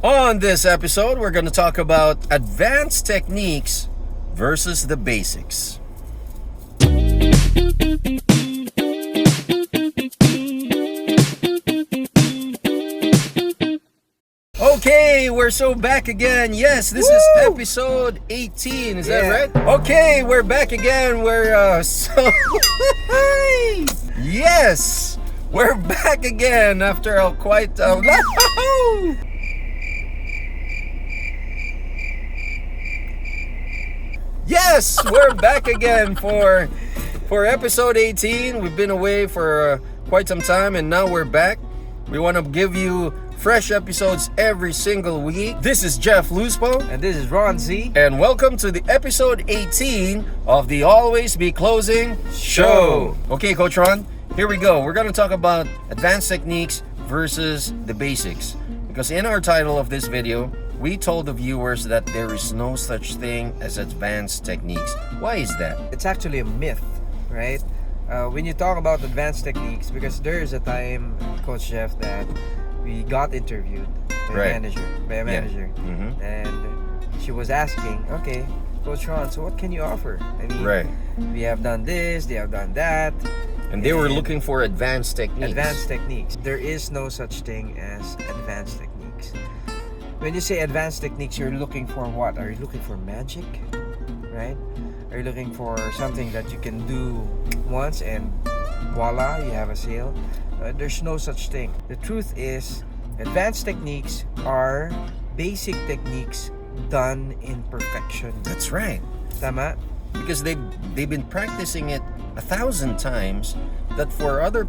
On this episode, we're going to talk about advanced techniques versus the basics. Okay, we're so back again. Yes, this is episode 18. Is that right? Okay, we're back again. Yes, we're back again after a quite Yes, we're back again for episode 18. We've been away for quite some time, and now we're back. We want to give you fresh episodes every single week. This is Jeff Luspo. And this is Ron Z. And welcome to the episode 18 of the Always Be Closing Show. Okay, Coach Ron, here we go. We're going to talk about advanced techniques versus the basics. Because in our title of this video, we told the viewers that there is no such thing as advanced techniques. Why is that? It's actually a myth, right? When you talk about advanced techniques, because there is a time, Coach Jeff, that we got interviewed by a manager, and she was asking, okay, Coach Ron, so what can you offer? I mean, we have done this, they have done that. And they were looking for advanced techniques. Advanced techniques. There is no such thing as advanced techniques. When you say advanced techniques, you're looking for what? Are you looking for magic? Right? Are you looking for something that you can do once and voila, you have a sale? There's no such thing. The truth is, advanced techniques are basic techniques done in perfection. That's right. Tama? Because they've been practicing it 1,000 times, that for other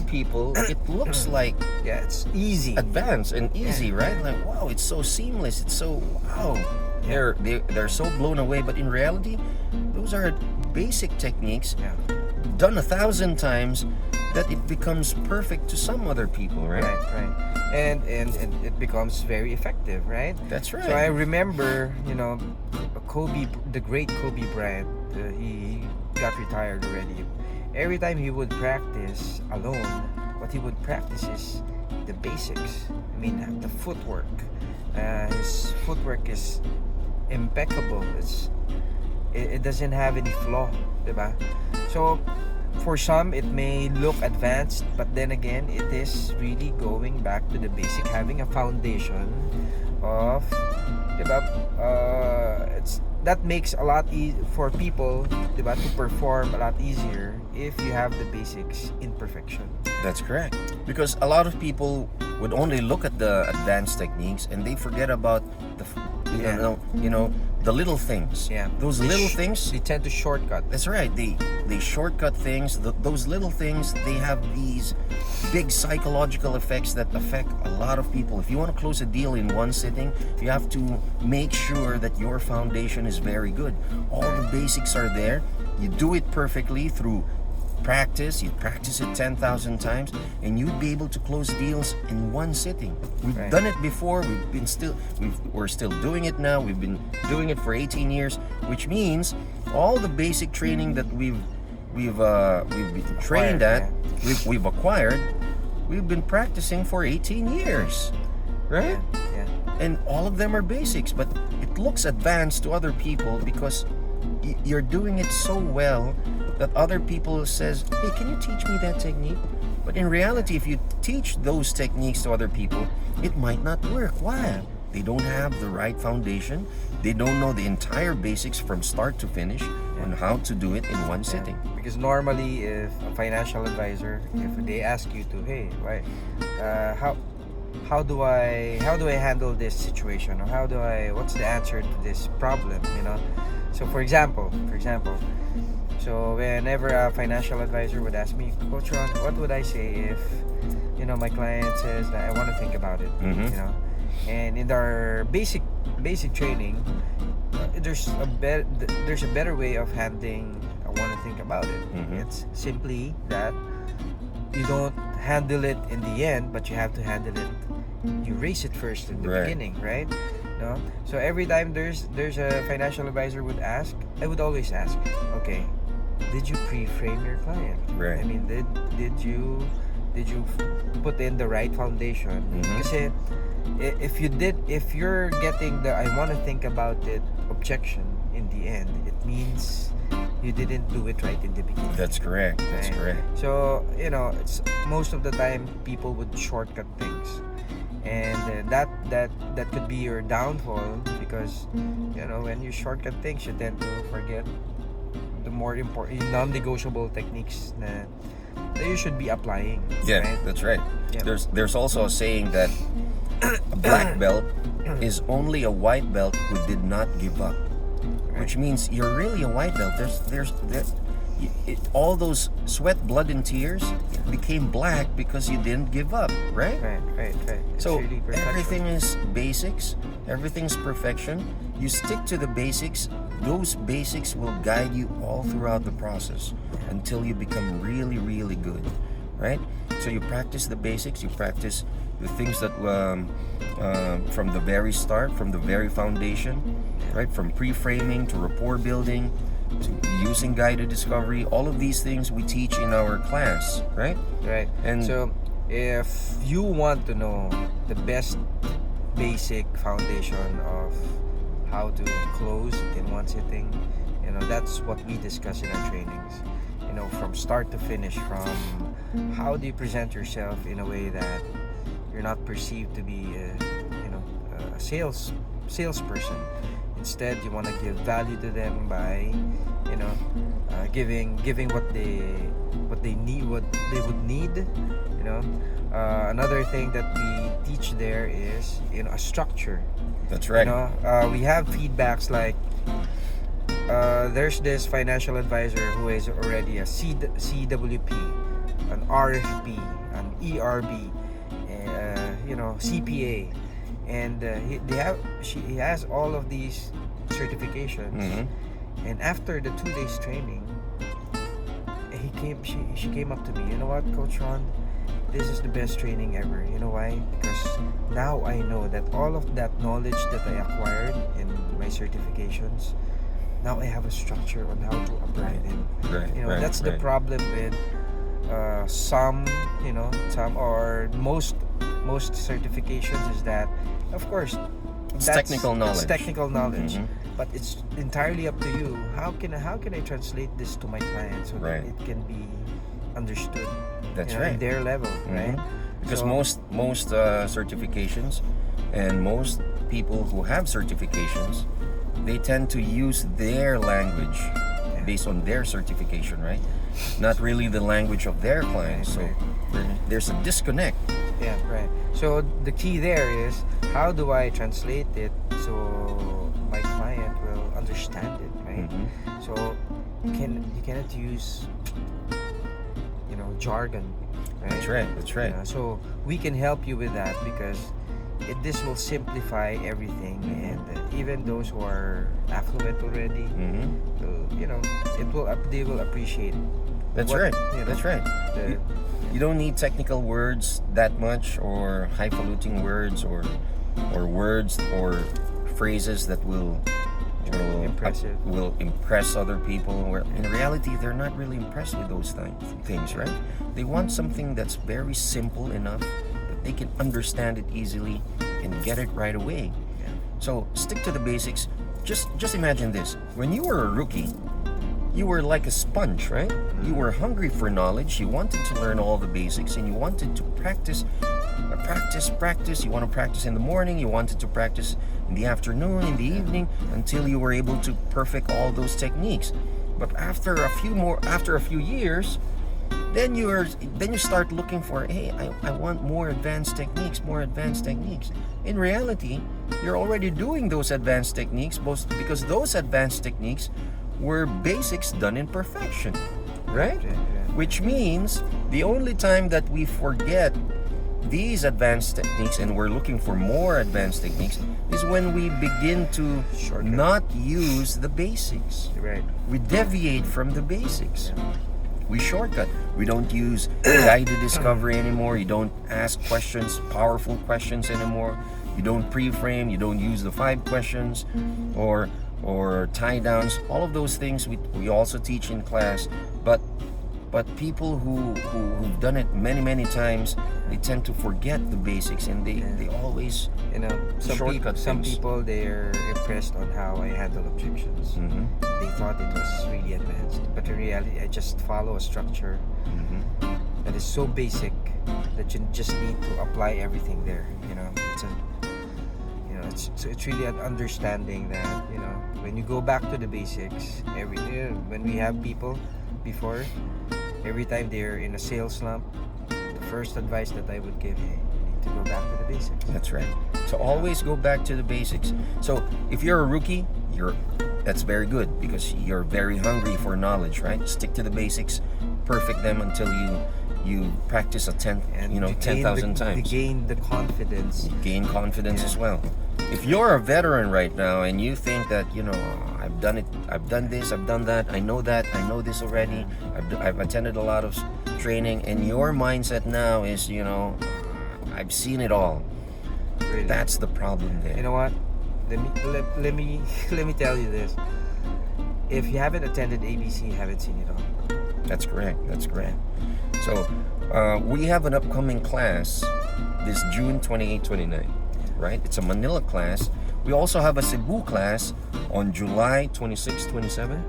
people it looks like it's easy, advanced and easy, right? Like, wow, it's so seamless, it's so wow. They're so blown away, but in reality, those are basic techniques done 1,000 times that it becomes perfect to some other people, right? And it becomes very effective, right? That's right. So I remember, the great Kobe Bryant, he got retired already. Every time he would practice alone, what he would practice is the basics. I mean, the footwork. His footwork is impeccable. It doesn't have any flaw, diba? So for some, it may look advanced, but then again, it is really going back to the basic, having a foundation of, that makes a lot for people, to perform a lot easier if you have the basics in perfection. That's correct. Because a lot of people would only look at the advanced techniques and they forget about the little things. Yeah. Those little things, they tend to shortcut. That's right. They shortcut things. Those little things, they have these big psychological effects that affect a lot of people. If you want to close a deal in one sitting, you have to make sure that your foundation is very good. All the basics are there. You do it perfectly through practice. You practice it 10,000 times, and you'd be able to close deals in one sitting. We've done it before. We're still doing it now. We've been doing it for 18 years, which means all the basic training that we've been trained at, we've acquired. We've been practicing for 18 years, right? Yeah. And all of them are basics, but it looks advanced to other people because you're doing it so well that other people says, hey, can you teach me that technique? But in reality, if you teach those techniques to other people, it might not work. Why? They don't have the right foundation. They don't know the entire basics from start to finish on how to do it in one sitting. Because normally, if a financial advisor, if they ask you to, hey, how do I handle this situation, or what's the answer to this problem? So for example, so whenever a financial advisor would ask me, Coach Ron, what would I say if my client says that I want to think about it? And in our basic training, there's a better way of handling I want to think about it. It's simply that you don't handle it in the end, but you have to handle it. You raise it first in the beginning, right? So every time there's a financial advisor would ask, I would always ask, okay, did you pre-frame your client? Right. I mean, did you put in the right foundation? Kasi if you're getting the I want to think about it objection in the end, it means you didn't do it right in the beginning. That's correct. That's Right. correct. So it's most of the time people would shortcut things, and that could be your downfall, because when you shortcut things, you tend to forget the more important non-negotiable techniques that you should be applying. Yeah, Right? that's right. Yeah. There's also a saying that a black belt is only a white belt who did not give up, which means you're really a white belt. All those sweat, blood, and tears became black because you didn't give up, right? Right. It's So really perfection. everything is basics, everything's perfection. You stick to the basics. Those basics will guide you all throughout the process until you become really, really good, right? So you practice the basics, you practice the things that from the very start, from the very foundation, right? From pre-framing to rapport building to using guided discovery. All of these things we teach in our class, right? Right. And So if you want to know the best basic foundation of how to close in one sitting, that's what we discuss in our trainings. From start to finish, from how do you present yourself in a way that you're not perceived to be a salesperson. Instead, you want to give value to them by giving what they need, what they would need. Another thing that we teach there is a structure. that's right. We have feedbacks like there's this financial advisor who is already a CWP, an RFP, an ERB, CPA, and he has all of these certifications. Mhm. And after the 2 days training, she came up to me. You know what, Coach Ron? This is the best training ever. You know why? Because now I know that all of that knowledge that I acquired in my certifications, now I have a structure on how to apply them. Right. That's the problem with some or most certifications, is that, of course, It's technical knowledge. It's technical knowledge, Mhm. but it's entirely up to you. How can I translate this to my client so Right. that it can be understood? That's in right. their level, right? Because So- most certifications and most people who have certifications, they tend to use their language based on their certification, right? Not really the language of their clients. So there's a disconnect. Yeah, right. So the key there is, how do I translate it so my client will understand it, right? Mhm. So you cannot use jargon, right? That's right. So we can help you with that, because this will simplify everything, and even those who are affluent already, Mhm. they will appreciate it. That's What- right. you know, That's right. the- You don't need technical words that much, or highfalutin words, or words or phrases that will Impressive. will impress other people, where in reality they're not really impressed with those things, right? They want something that's very simple enough that they can understand it easily and get it right away. So stick to the basics. Just imagine this: when you were a rookie, you were like a sponge, right? You were hungry for knowledge. You wanted to learn all the basics, and you wanted to practice. You want to practice in the morning. You wanted to practice in the afternoon, in the evening, until you were able to perfect all those techniques. But after a few years, then you start looking for, hey, I want more advanced techniques. In reality, you're already doing those advanced techniques, because those advanced techniques were basics done in perfection, right? Yeah. Which means the only time that we forget these advanced techniques and we're looking for more advanced techniques is when we begin to Shortcut. not use the basics. Right. We deviate from the basics. We shortcut. We don't use guided discovery anymore. You don't ask powerful questions anymore. You don't pre-frame. You don't use the 5 questions or tie downs. All of those things we also teach in class. But But people who've done it many times, they tend to forget the basics, and they always shortcut some things. people, they're impressed on how I handle objections. Mhm. They thought it was really advanced, but in reality, I just follow a structure that is so basic that you just need to apply everything there. It's really an understanding that when you go back to the basics, when we have people before, every time they're in a sales slump, the first advice that I would give, hey, you need to go back to the basics. That's right. So always go back to the basics. So if you're a rookie, that's very good because you're very hungry for knowledge, right? Stick to the basics, perfect them until you practice 10,000 times. To gain the confidence. You gain confidence as well. If you're a veteran right now and you think that I've done it, I've done this, I've done that, I know this already, I've attended a lot of training, and your mindset now is I've seen it all. Really. That's the problem there. You know what? Let me let me tell you this. If you haven't attended ABC, you haven't seen it all. That's correct. So we have an upcoming class this June 28-29, right? It's a Manila class. We also have a Cebu class on July 26-27.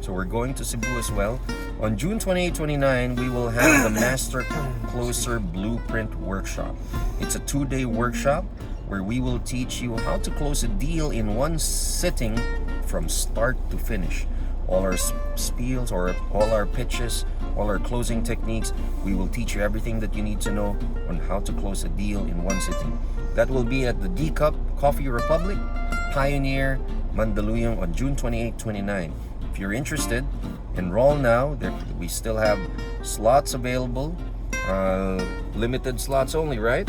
So we're going to Cebu as well. On June 28-29, we will have the Master Closer Blueprint Workshop. It's a 2-day workshop where we will teach you how to close a deal in one sitting from start to finish. All our spiels or all our pitches, all our closing techniques, we will teach you everything that you need to know on how to close a deal in one sitting. That will be at the D Cup Coffee Republic, Pioneer, Mandaluyong on June 28-29. If you're interested, enroll now. We still have slots available, limited slots only, right?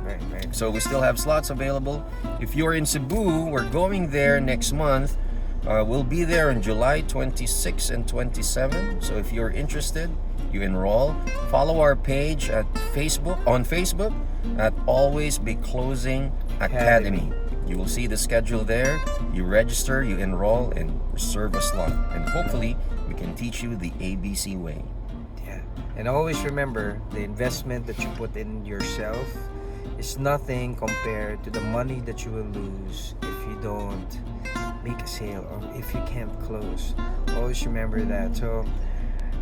Right. So we still have slots available. If you're in Cebu, we're going there next month. We'll be there on July 26 and 27. So if you're interested, you enroll. Follow our page on Facebook at Always Be Closing Academy. You will see the schedule there. You register, you enroll, and reserve a slot. And hopefully, we can teach you the ABC way. Yeah. And always remember, the investment that you put in yourself is nothing compared to the money that you will lose if you don't make a sale or if you can't close. Always remember that. So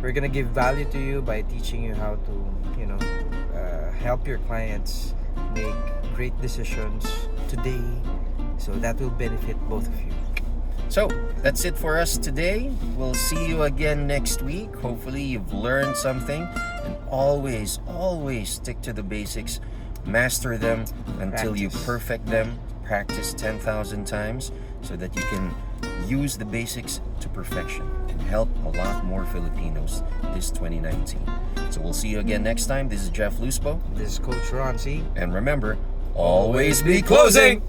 we're gonna give value to you by teaching you how to help your clients make great decisions today, so that will benefit both of you. So that's it for us today. We'll see you again next week. Hopefully you've learned something, and always stick to the basics. Master them until you perfect them. Practice 10,000 times so that you can use the basics to perfection and help a lot more Filipinos this 2019. So we'll see you again next time. This is Jeff Luspo. This is Coach Ronzi. And remember, always be closing!